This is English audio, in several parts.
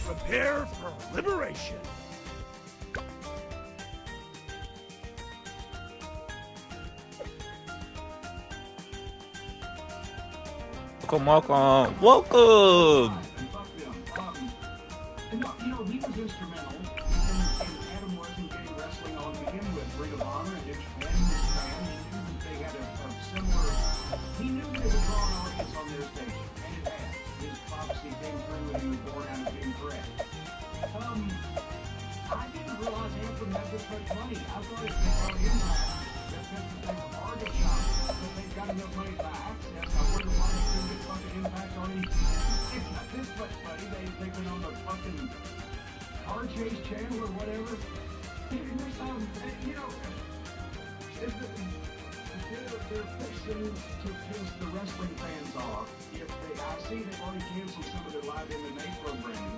Prepare for liberation. Welcome. Welcome. He was instrumental in Adam wasn't getting wrestling on to begin with. Ring of Honor and New Japan was fan. He knew that they had a similar. He knew they would draw an audience on their station, and it had. His prophecy came through when he was born out of being correct. I didn't realize Anthem had this much money. I thought it was on Impact. That's just the thing of bargain shop. But they've got enough money to access. I wonder why they couldn't get fucking Impact on him. It's not this much money. They've been on the fucking Car Chase channel or whatever. They're fixing to piss the wrestling fans off. If they, I see they've already canceled some of their live MMA programming.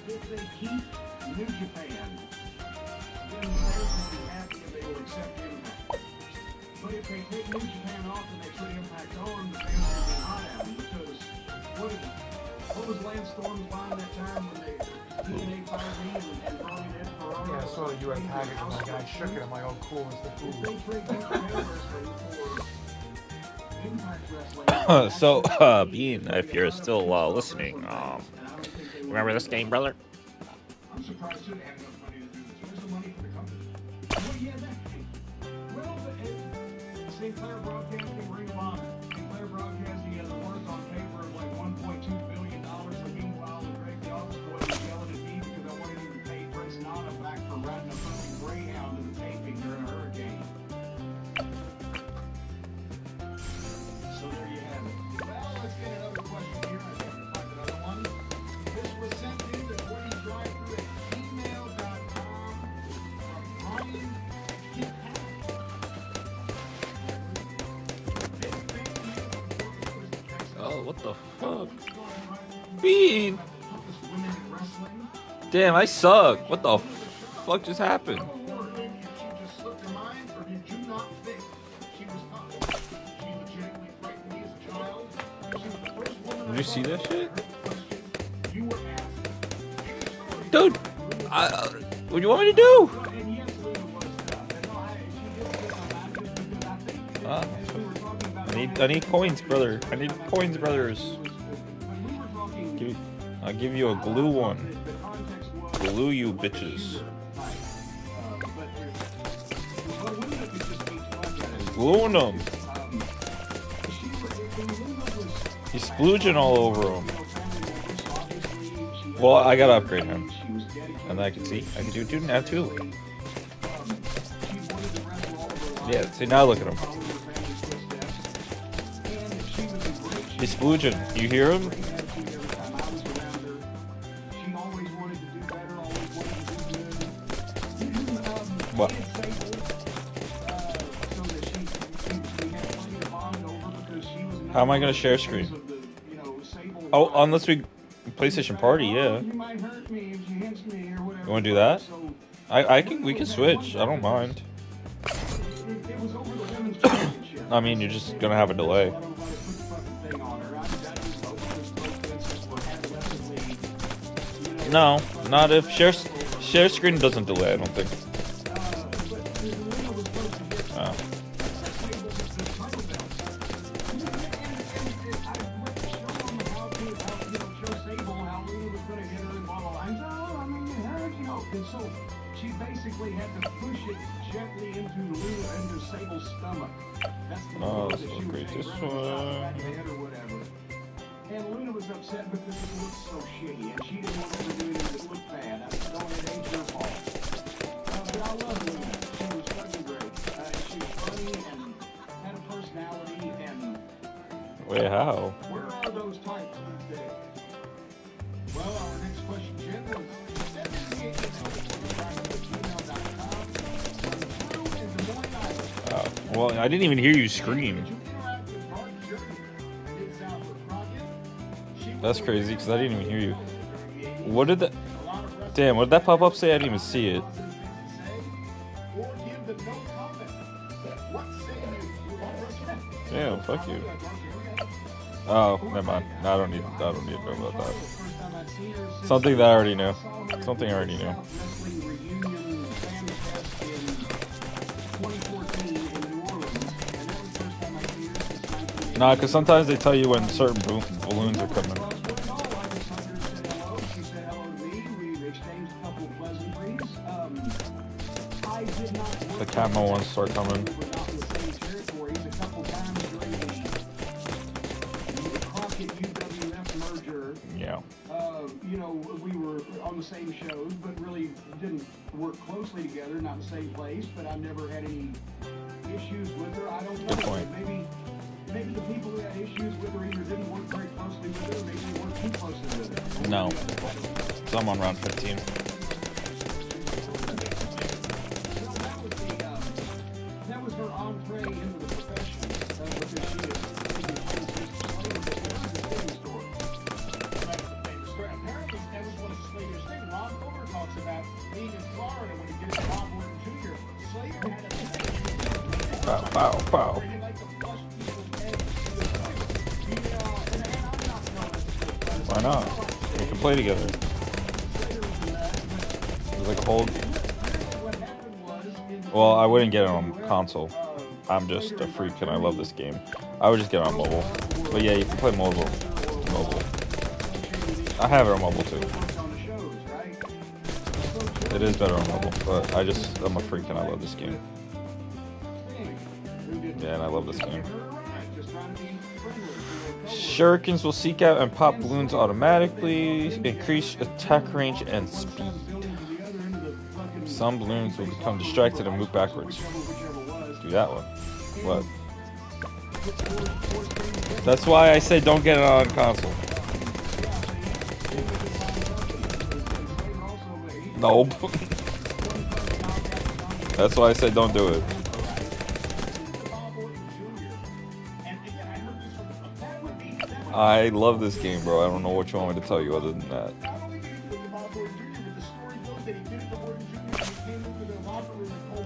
If they keep New Japan, then the fans will be happy and they will accept Impact. But if they take New Japan off and they put Impact on, the fans will be hot at them because what was Lance Storm's line that time when they TNA fired me and brought in Ed Ferraro? Yeah, I saw the UN package and like I shook it. I'm like, oh, cool, it's the food. If they trade New Japan wrestling for Impact Wrestling, So, Bean, if you're still listening, remember this game, brother? I'm surprised too they have enough money to do this. Where's the money for the company? Well, yeah, St. Clair Broadcasting, Ring of Honor. St. Clair Broadcasting has a worth on paper of like $1.2 billion. So meanwhile, the Greg the office boy was yelling at me because I wanted him to pay Prince Nana back for riding a fucking Greyhound to the taping during a hurricane. So there you have it. Well, let's get another question here. I think we'll find another one. This was sent in to 20drive-thru@gmail.com from Brian Kipack. Oh, what the fuck? Bean! Damn, I suck. What the fuck just happened? Did you see that shit? Dude! What do you want me to do? I need coins, brother. I need coins, brothers. I'll give you a glue one. Glue you bitches. Gluing them. He's splooging all over him. Well, I gotta upgrade him. And I can see. I can do now too. Yeah, see now look at him. He's splooging. You hear him? What? How am I gonna share screen? Oh, unless we PlayStation Party, yeah. You wanna do that? We can switch. I don't mind. I mean, you're just gonna have a delay. No, not if share screen doesn't delay. I don't think. Oh. She basically had to push it gently into Sable's stomach. That's the oh, let's upgrade this one. And Luna was upset because it looked so shitty, and she didn't want to do anything that looked bad. I said, "Oh, it ain't your fault." But I love Luna. She was fucking great. She was funny and had a personality. And wait, how? Where are those types these days? Well, our next question, Jim, was well, I didn't even hear you scream. That's crazy because I didn't even hear you. What did that? Damn, what did that pop up say? I didn't even see it. Damn, fuck you. Oh, never mind. No, I don't need to know about that. Something that I already knew. Something I already knew. Nah, because sometimes they tell you when certain balloons are coming. The camo ones start coming. Yeah. You know, we were on the same shows, but really didn't work closely together, not in the same place, but I never had any issues with her. I don't know. Good point. Maybe the people who had issues with her either didn't work very closely with her, or maybe they weren't too closely with her. No. So I'm on round 15. That was her entree into the profession, because she is taking place apparently that was one of Slater's things. Ron Fuller talks about being in Florida when he gets to Bob Orton Jr. Slater had a thing. Pow, pow, pow. Why not? We can play together. There's like a hold. Well, I wouldn't get it on console. I'm just a freak and I love this game. I would just get it on mobile. But yeah, you can play mobile. I have it on mobile too. It is better on mobile, but I'm a freak and I love this game. Yeah, and I love this game. Shurikens will seek out and pop balloons automatically, increase attack range and speed. Some balloons will become distracted and move backwards. Do that one. What? That's why I say don't get it on console. Nope. That's why I said don't do it. I love this game, bro. I don't know what you want me to tell you other than that.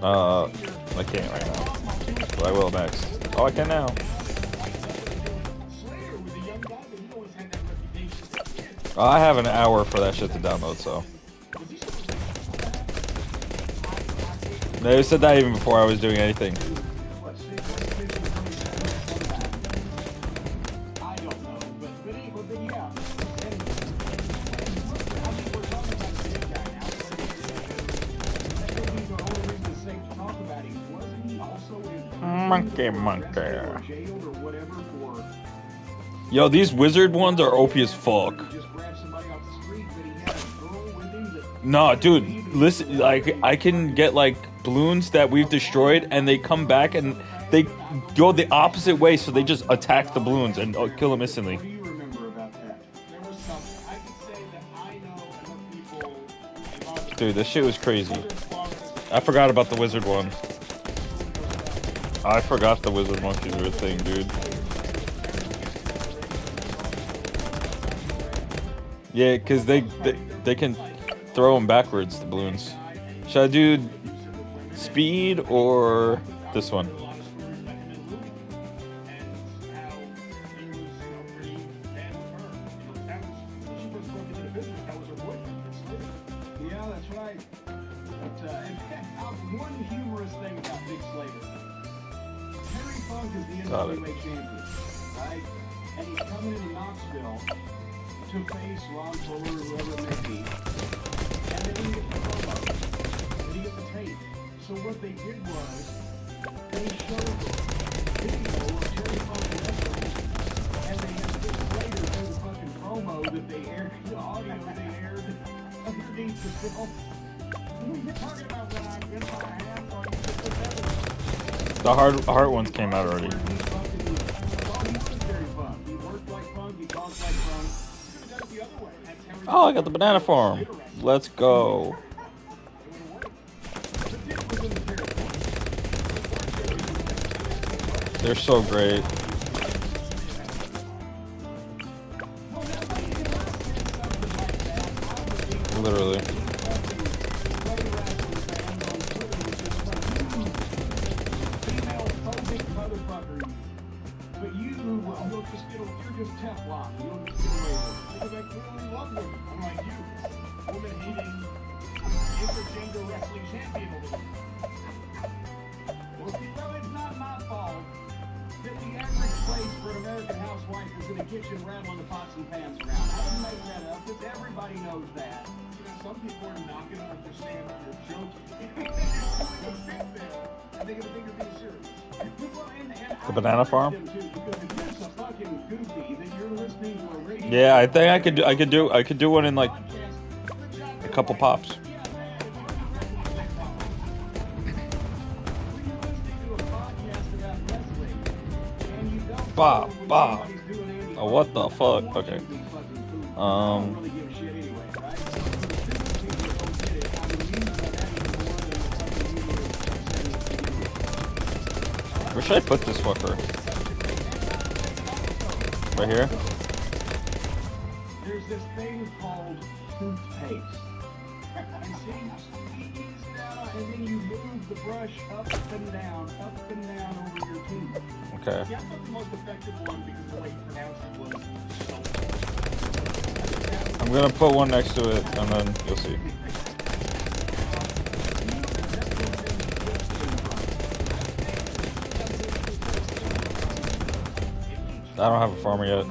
I can't right now. But I will next. Oh, I can now. I have an hour for that shit to download, so. They said that even before I was doing anything. Monkey. Yo, these wizard ones are OP as fuck. Nah, dude, listen, like, I can get, like, balloons that we've destroyed, and they come back, and they go the opposite way, so they just attack the balloons and kill them instantly. Dude, this shit was crazy. I forgot about the wizard one. I forgot the wizard monkeys were a thing, dude. Yeah, because they can throw them backwards, the balloons. Should I do speed or this one? Yeah, that's right. But, one humorous thing about Big Slater. Terry Funk is the NWA champion, right? And he's coming into Knoxville to face Ron Fuller or whoever it may be. And then he gets the promo. And he gets the tape. So what they did was, they showed the video of Terry Funk wrestling. And they had Big Slater do the fucking promo that they aired, the audio that they aired underneath the film. You're talking about what I'm in my hand, or you just put that. The hard ones came out already. Oh, I got the banana farm. Let's go. They're so great. Literally. But you're just Teflon. You don't get away with it. because I clearly love women, unlike you, woman-hating, intergender wrestling champion over there. Well, it's not my fault that the average place for an American housewife is in the kitchen rattling the pots and pans around. I didn't make that up, because everybody knows that. You know, some people are not going to understand that you're joking. I think it'll think you're being serious. The banana farm? Them too, because if you're so fucking goofy that you're listening to a radio Yeah, I think I could do one in like a couple pops. Bob. Oh, what the fuck? Okay. Where should I put this fucker? Right here? There's this thing called toothpaste. And see, you squeeze that on, and then you move the brush up and down over your teeth. Okay. Yeah, I thought the most effective one, because the way you pronounce it was I'm gonna put one next to it, and then you'll see. I don't have a farmer yet.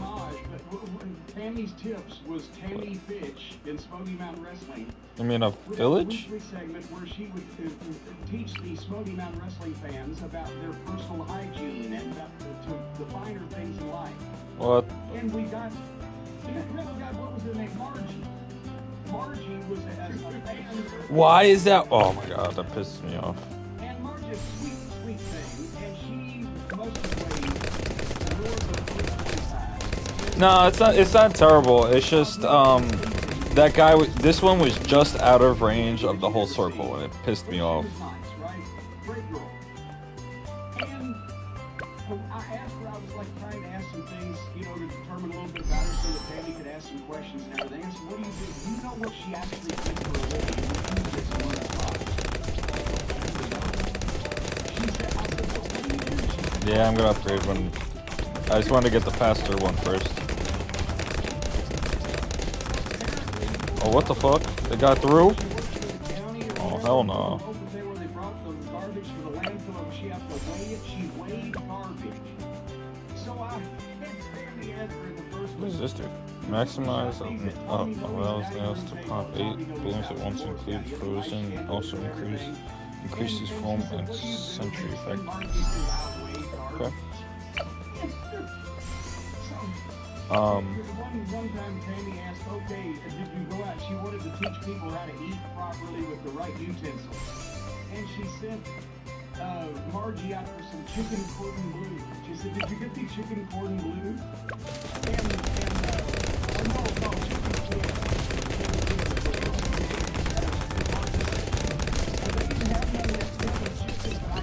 Tammy's Tips was Tammy Fitch in Smoky Mountain Wrestling. You mean a village? Weekly segment where she would teach the Smoky Mountain Wrestling fans about their personal hygiene and about the finer things in life. What? And we got what was her name? Margie. Margie was a fan. Why is that? Oh my god, that pisses me off. And Margie's sweet thing, and she most of the way wore the first. No, it's not terrible. It's just that guy. This one was just out of range of the whole circle, and it pissed me off. Great girl. And I asked her. I was like trying to ask some things, you know, to determine a little bit about her, so that Tammy could ask some questions and everything. I said, "What do you do? Do you know what she actually did for a living?" She said, "I said, well, what do you do?" She said, Yeah, I'm gonna upgrade one. I just wanted to get the faster one first. Oh, what the fuck? They got through? Oh, hell no. What does this do? Maximize allows nails to pop 8 balloons at once, include frozen, also increases foam and sentry effect. Okay. One time Tammy asked, okay, did you go out? She wanted to teach people how to eat properly with the right utensils. And she sent Margie out for some chicken cordon bleu. She said, did you get the chicken cordon bleu? No, chicken kid. They didn't have none of that chicken, but I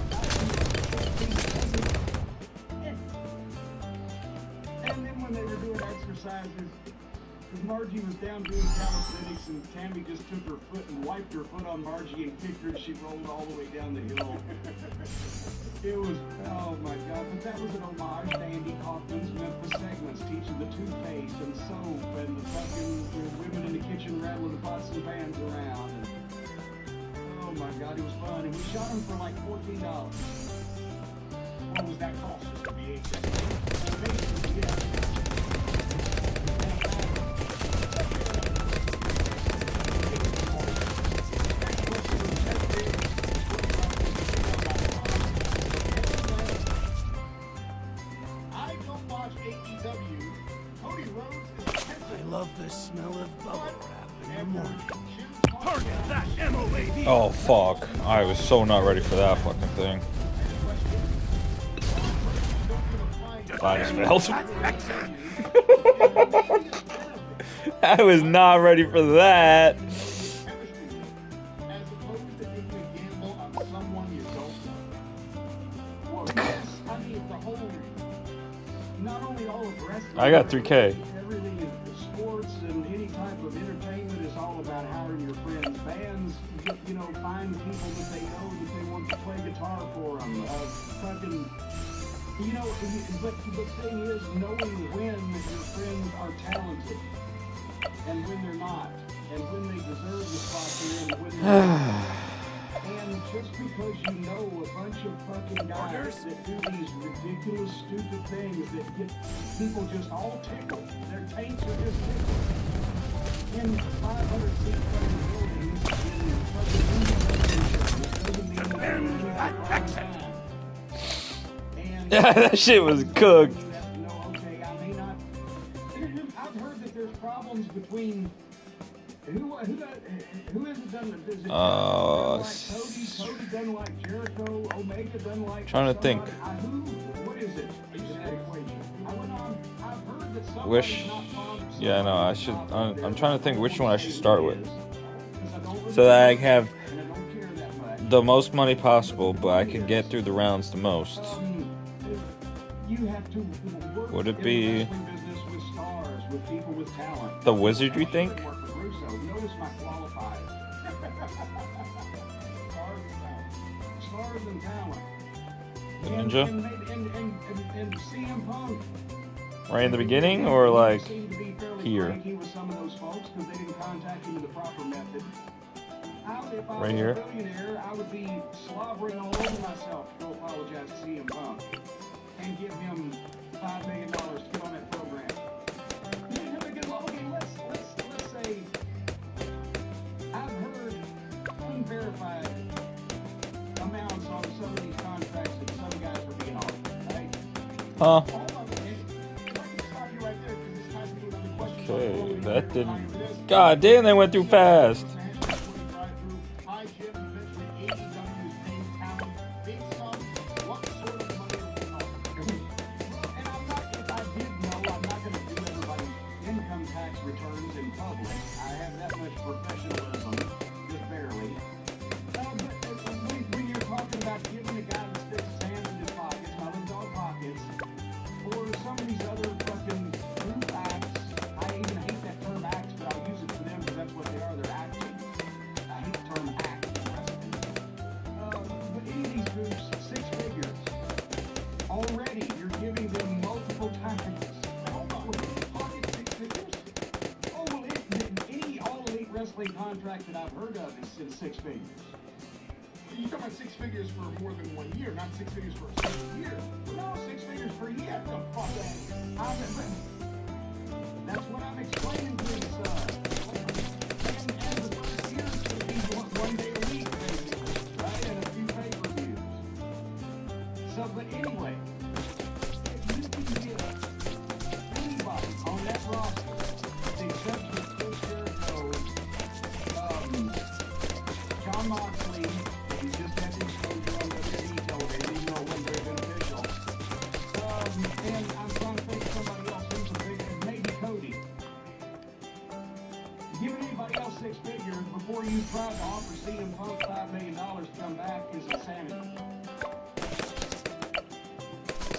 got and then when they were doing exercises, because Margie was down doing calisthenics, and Tammy just took her foot and wiped her foot on Margie and kicked her, and she rolled all the way down the hill. It was, oh my God, but that was an homage to Andy Kaufman's Memphis segments, teaching the toothpaste and soap and the fucking women in the kitchen rattling the pots and pans around. And, oh my God, it was fun. And we shot them for like $14. What was that cost? Just a VHS? Basically, yeah. I love the smell of bubble wrap in the morning. Target that MOAB! Oh fuck. I was so not ready for that fucking thing. I just failed. I was not ready for that. I got 3K. Everything in sports and any type of entertainment is all about hiring your friends. Bands, you know, find people that they know that they want to play guitar for them. Fucking, you know, but the thing is knowing when your friends are talented. and when they're not, and when they deserve the spot they're in, and when they're not. And just because you know a bunch of fucking guys that do these ridiculous, stupid things that get people just all tickled, their taints are just tickled. In 500 seat fucking buildings, in fucking doesn't mean Defend that exit. And Yeah, that shit was cooked. no, okay, I may not. I've heard that there's problems between. Who hasn't done this? Cody doesn't like Jericho. Omega doesn't like. Trying to think. What is it? I've heard that somebody's Wish. not fond of Yeah, no, I should. I'm trying to think which one I should start with, somebody, so that I have and I don't care that much. the most money possible, but I can get through the rounds the most. You have to work Would it in be the wrestling business with stars, with people with talent. the Wizard, you think? Notice my qualified. Stars and talent. The Ninja? And CM Punk. Right in the beginning, or like Seemed to be fairly here? cranky with some of those folks because they didn't contact him with the proper method. If I Right was here? a billionaire, I would be slobbering all over myself to go apologize to CM Punk and give him $5 million to get on that program. Because, okay, let's say I've heard unverified amounts on some of these contracts that some guys are being offered, right? Huh? Hold on, if I can stop you right there, because it's time to do another question. Okay, that didn't. God damn, they went through fast. Returns in public. I have that much professionalism, just barely. But when you're talking about giving a guy that sticks his hand in his pockets, mother dog pockets, or some of these other fucking group acts, I even hate that term acts, but I'll use it for them because that's what they are. They're acting. I hate the term act in wrestling. But any of these groups, 6 figures. Already, you're giving them multiple times. Hold on, pocket 6 figures? Any All Elite Wrestling contract that I've heard of is in 6 figures. You're talking about 6 figures for more than 1 year, not 6 figures for a single year. No, 6 figures per year. The fuck that's what I'm explaining to you, son. And the first year is going to be 1 day a week, basically, right? And a few pay-per-views. So, but anyway, if you can get anybody on that roster, the exception of Chris Jericho, John Moxley, he just had the exposure on WWE television, even though it wasn't very beneficial. And I'm trying to think of somebody else who's a big, maybe Cody. Giving anybody else 6 figures before you try to offer CM Punk $5 million to come back is insanity.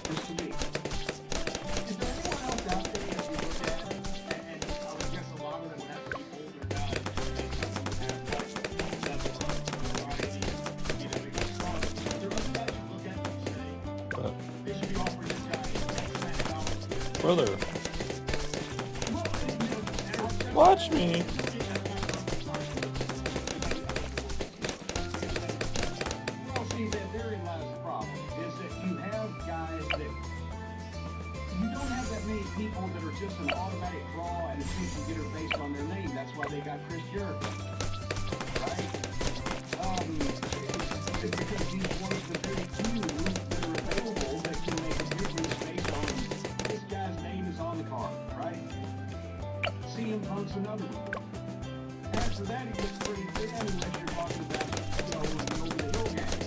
Just to me. Is there anyone else out there that you look at, and I would guess a lot of them would have to be older guys, and some of them would have like level of variety, you know, because stars. There are other guys you look at and say, they should be offering this guy $X Brother, amount. watch me. Well, see, therein lies the problem, is that you have guys that, you don't have that many people that are just an automatic draw and attention getter based on their name. That's why they got Chris Jericho, right? It's because he's one of the very few that are available that can make a difference based on this guy's name is on the card, right? CM Punk's another one. After that, it gets pretty thin unless you're talking about, you know, the over-the-hill gang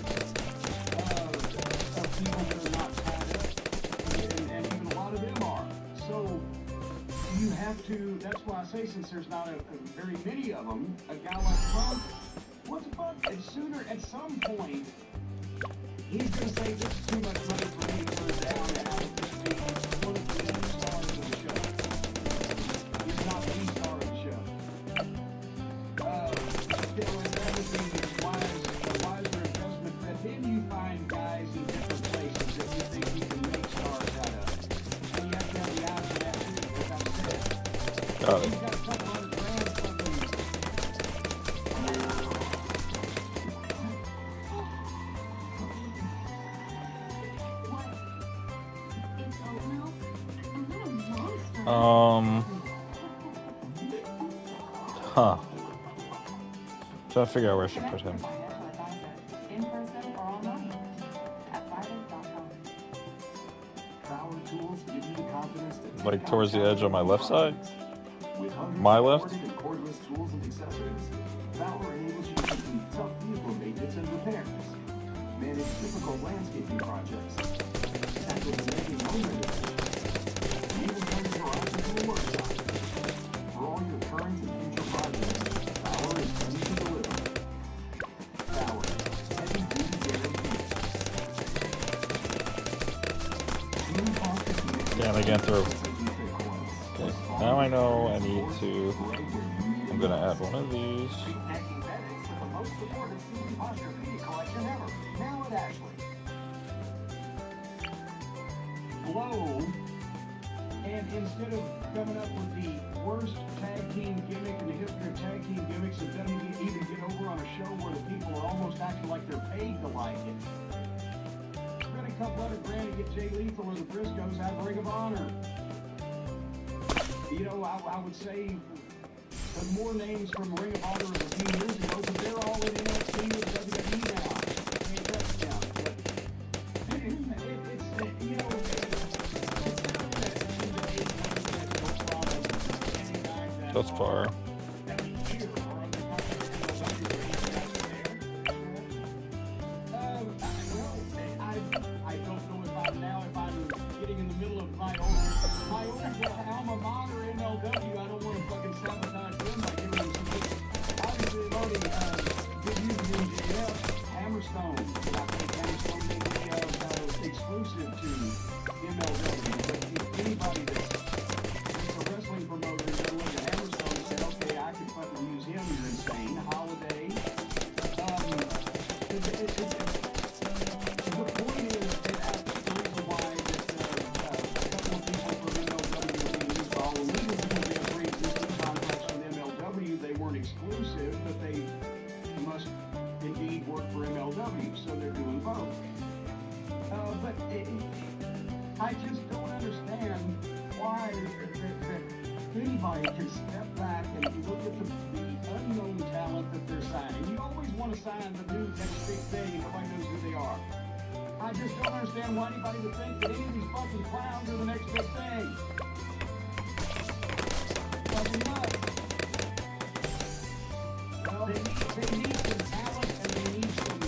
of people that are not tied up, and even a lot of them are. So you have to, that's why I say, since there's not a very many of them, a guy like Punk, what the fuck? And sooner, at some point, he's going to say, this is too much money for me to turn down, and I would just be one of the stars of the show. He's not the star of the show. You know, and that would be a wiser investment. But then you find guys in different places that you think you can make stars out of. And you have to have the eyes for that too, like I said. Got it. You've got a couple Huh. Trying to figure out where I should put him. Like towards the edge on my left side? My left? Manage difficult landscaping projects. Tackle demanding home renovations. Even turn your garage into a workshop. For all your current and future projects, Bauer is ready to deliver. Bauer, heavy duty guarantee. Damn, I can't through. Okay, now I know I need to. I'm gonna add one of these. Blow, and instead of coming up with the worst tag team gimmick in the history of tag team gimmicks, it doesn't even get over on a show where the people are almost acting like they're paid to like it. Spend a couple $100,000 to get Jay Lethal or the Briscoes out of Ring of Honor. You know, I would say the more names from Ring of Honor of a few years ago, but they're all in NXT with WWE now. I mean, that's down. But it's you know, That's far. I don't know if I'm getting in the middle of my own alma mater MLW. I don't want to fucking sabotage them by giving them some good. Obviously, they've already been using MJF, Hammerstone. I think Hammerstone may be exclusive to MLW. But if anybody that's a wrestling promoter is going to look at Hammerstone and say, okay, I can fucking use him, you're insane. Holiday. The point is that the reason why that a couple of people from MLW are being used by all illegal because they have pre-existing contracts with MLW. They weren't exclusive, but they must indeed work for MLW, so they're doing both. But I just don't understand why anybody can step back and look at the unknown talent that they're signing. You always want to sign the new next big thing and nobody knows who they are. I just don't understand why anybody would think that any of these fucking clowns are the next big thing. Fucking nuts. Well, they need some talent and they need some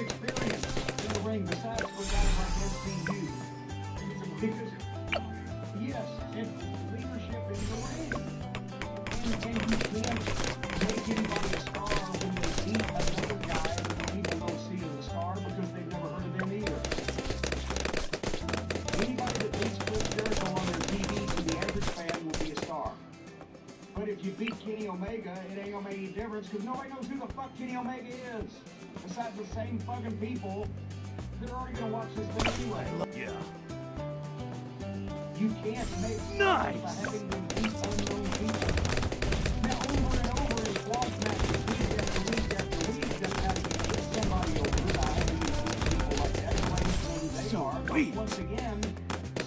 experience in the ring besides for guys like SCU. Because, yes, and leadership in the ring. And you can't make anybody a star when they beat another guy that the people don't see as a star because they've never heard of them either. Anybody that beats Chris Jericho on their TV to the average fan will be a star. But if you beat Kenny Omega, it ain't gonna make any difference because nobody knows who the fuck Kenny Omega is. Besides the same fucking people, they're already gonna watch this thing anyway. Yeah. You can't make Nice. by having them beat unknown people. Now, over and over in squash matches, week after week after week, that's how you get somebody over by having these people like that. Everybody's who they are. Sweet. But once again,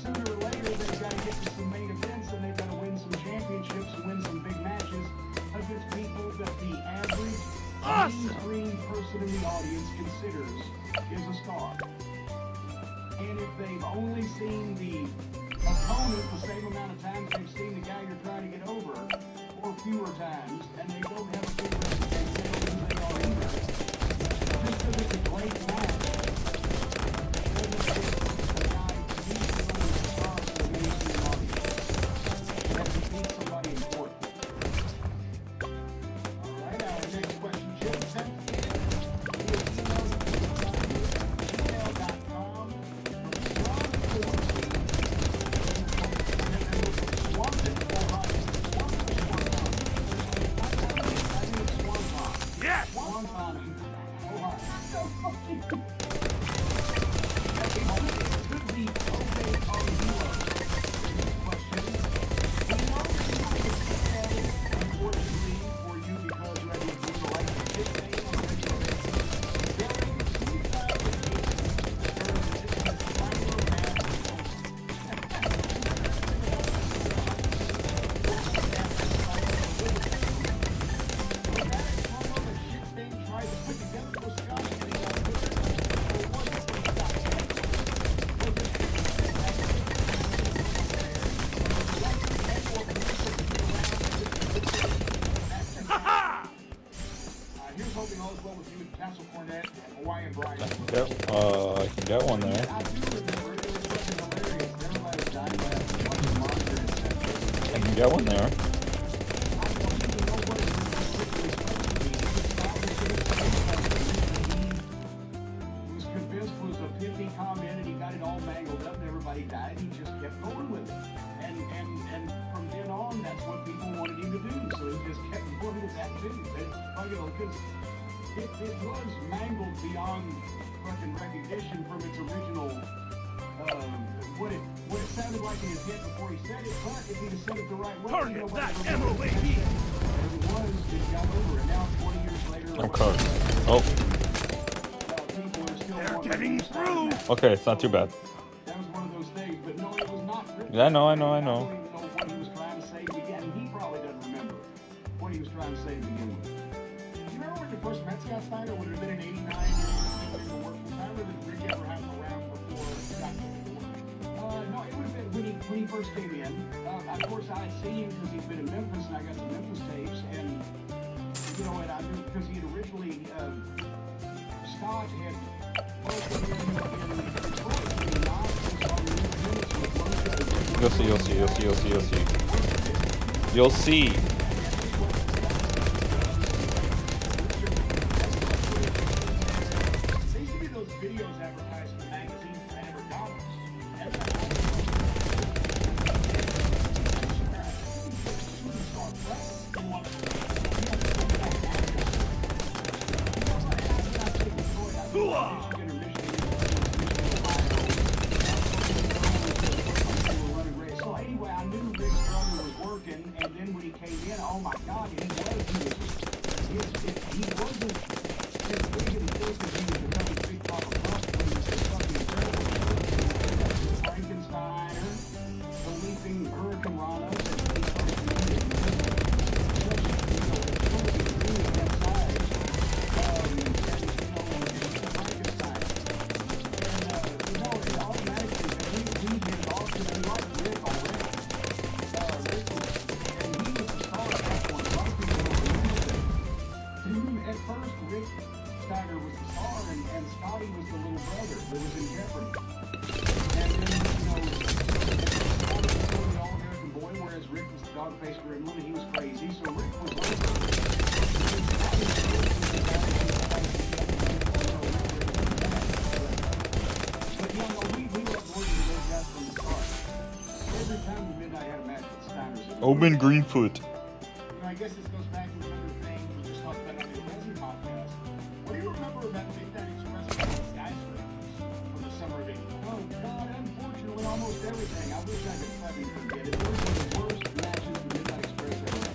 sooner or later, they've got to get to some main events and they've got to win some championships and win some big matches against people that the average mainstream person in the audience considers is a star. And if they've only seen the opponent the same amount of times they've seen the guy you're trying to get over, or fewer times, and they don't have a good reputation of who they are either. Just because it's a great match, doesn't make the guy usually only a star for the mainstream audience. You have to beat somebody important. All right, our next question, Jim, sent in via email.com. Yes! One time. Oh, Got one there. I do remember it was fucking hilarious. Everybody was dying laughing, watching Monster and stuff. I can get one there. I don't even know what it was particularly supposed to be. He was probably going to say something that he was convinced was a pithy comment, and he got it all mangled up, and everybody died. He just kept going with it. And from then on, that's what people wanted him to do. So he just kept going with that too. Because it was mangled beyond fucking recognition from its original, what it sounded like in his head before he said it, but if he'd have said it the right way, Target that MOAB! It was, it got over, and now 20 years later, I'm cooked. Oh, people are still They're wanting getting to through. okay, it's not too bad. That was one of those things, but no, it was not written. Yeah, I know. I don't even know what he was trying to say to begin, and he probably doesn't remember what he was trying to say to begin with. Do you remember when you first met Scott Steiner? Would it have been in '89? Remember that Rick ever had him around before Scott came to work? No, it would have been when he first came in. Of course, I had seen him because he's been in Memphis, and I got the Memphis tapes, and you know, and I knew because he had originally Scott had broken in Detroit, and he knocked his on the independence with Bloons. You'll see. You'll see. Videos advertised in the magazine for Hammer Dollars. So anyway, I knew Rick's brother was working, and then when he came in, oh my God, he wasn't as big and thick as he was becoming Big Papa Puff when he was fucking incredible. Frankensteiner, the Leaping Hurricane Rana, and he started to do it. That size. And Frankenstein. And, it automatically, he hit it off because he liked Rick already. Rick was, and he was the star at that point. A lot of people don't remember that. At first, Rick Steiner was the star, and Scotty was the little brother that was in jeopardy. And then, Scotty was still the all-American boy, whereas Rick was the dog-faced gremlin, and he was crazy, so Rick was over. But, you know, we loved working with those guys from the start. Every time the Midnight had a match with Steiners. Open Greenfoot. I guess this goes back to another thing we just talked about on the Leslie podcast. What do you remember about Midnight Express skyscrapers from the summer of '80? Oh God, unfortunately, almost everything. I wish I could probably forget it. Those were the worst matches the Midnight Express ever had.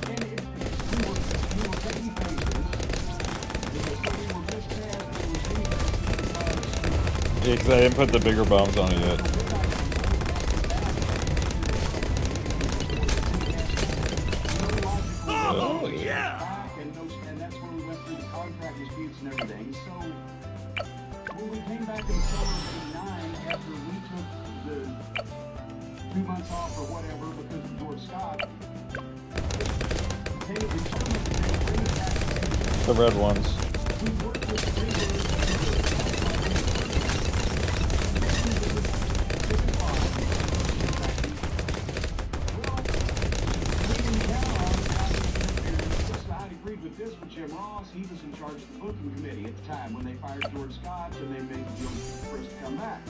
And we were baby faces. So we were miscast, and we were baby faces. Yeah, because I didn't put the bigger bombs on it yet. Oh, yeah! And that's where we went through the contract disputes and everything. So when we came back in the summer of '89, after we took the 2 months off or whatever because of George Scott, they determined that they would bring it back. The red ones. We worked with the regulars. With this with Jim Ross, he was in charge of the booking committee at the time when they fired George Scott and they made the deal for us to come back.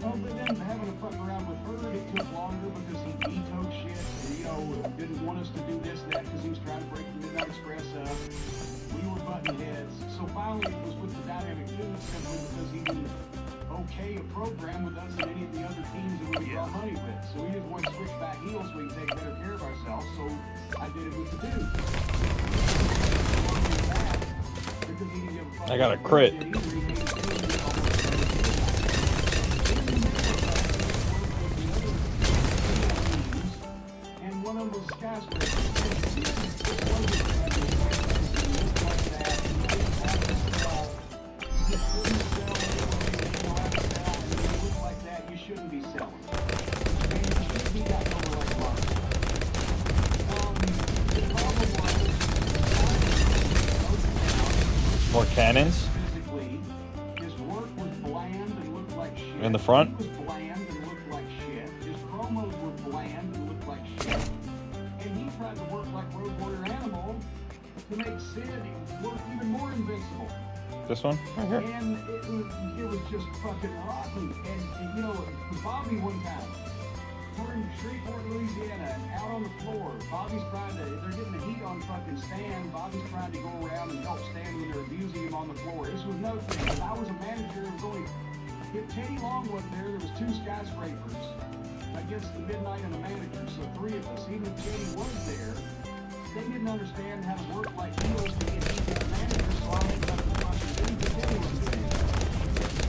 Well, but then having to fuck around with Hurd, it took longer because he vetoed shit and, you know, didn't want us to do this and that because he was trying to break the Midnight Express up. We were butting heads. So finally it was with the Dynamic Dudes simply because he didn't okay a program with us and any of the other teams that we draw money with. So we just wanted to switch back heels so we can take better care of ourselves. So I did it with the Dudes. I got a crit. And one of them was skyscrapers. You shouldn't be selling. We got over like Mark. The problem was More cannons? physically In the front? He was bland and looked like shit. His promos were bland and looked like shit. And he tried to work like Road Warrior Animal to make Sid look even more invincible. This one? Right here. And it was just fucking rotten. And you know, Bobby one time, we're in Shreveport, Louisiana, out on the floor. Bobby's trying to, they're getting the heat on fucking Stan. Bobby's trying to go around and help Stan when they're abusing him on the floor. This was no thing. If I was a manager, it was only, if Teddy Long wasn't there was 2 skyscrapers against the Midnight and the manager. So 3 of us, even if Teddy was there, they didn't understand how to work like heels to get heat with the manager, so I ended up fucking doing the Teddy was doing.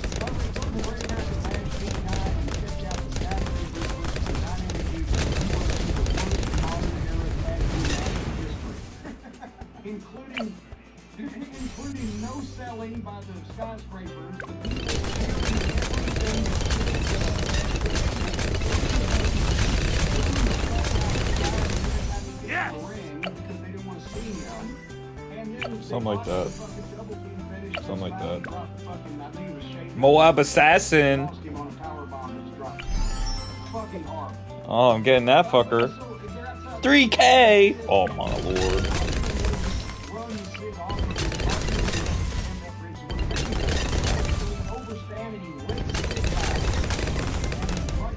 So they took the Great American Bash Team guy and checked out the skyscrapers versus the dynamic heat. He was the worst modern era tag team match in history. Including no selling by the skyscrapers, the people cheering everything. Yes! Something like that. Something like that. Moab Assassin. Oh, I'm getting that fucker. 3K! Oh my lord.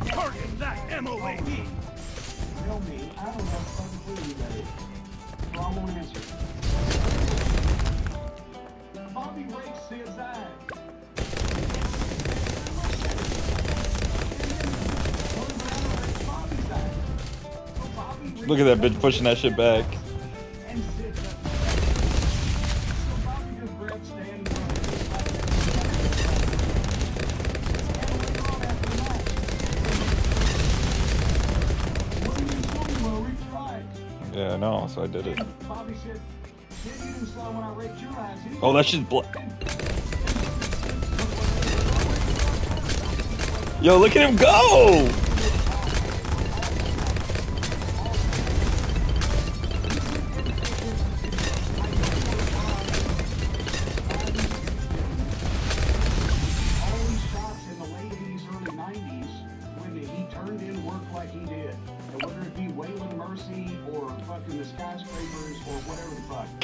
Target that MOAB! Tell me, I don't have fucking clue who that is. So I won't answer. Bobby rakes Sid's eye. Look at that bitch pushing that shit back. And Sid does. So Bobby just grabs Stan and later on after the match. What did you do, Mo? We tried. Yeah, I know, so I did it. Bobby said, "Shit, you didn't saw when I raked your eyes." Oh, that shit's blood. Yo, look at him go!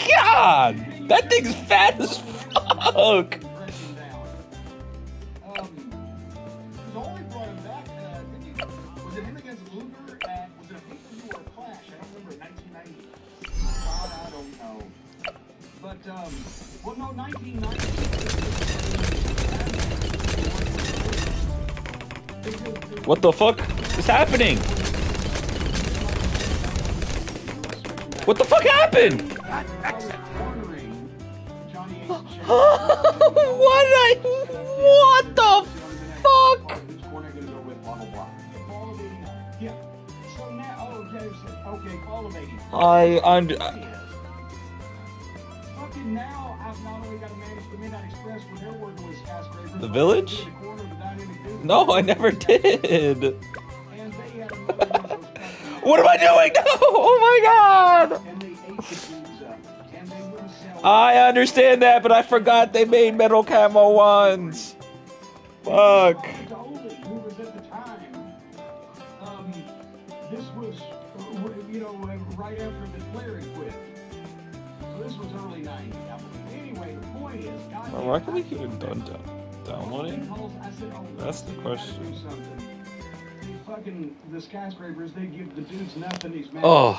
God! That thing's fat as fuck! Zoe brought him back, was it him against Luger at, was it a pay-per-view or a Clash? I don't remember, 1990. I don't know. But, well, no, 1990. What the fuck is happening? What the fuck happened? What the fuck? Fucking now, I've not only got to manage the Midnight Express when they're working with skyscrapers. The Village? No, I never did. What am I doing? No! Oh my god! I understand that, but I forgot they made metal camo ones. Fuck. This was, you know, right after the Flair had quit. So this was early 90s, I believe. Anyway, the point is, Why can we keep it done downloading? That's the question. Fucking the skyscrapers, they give the dudes nothing. These Oh.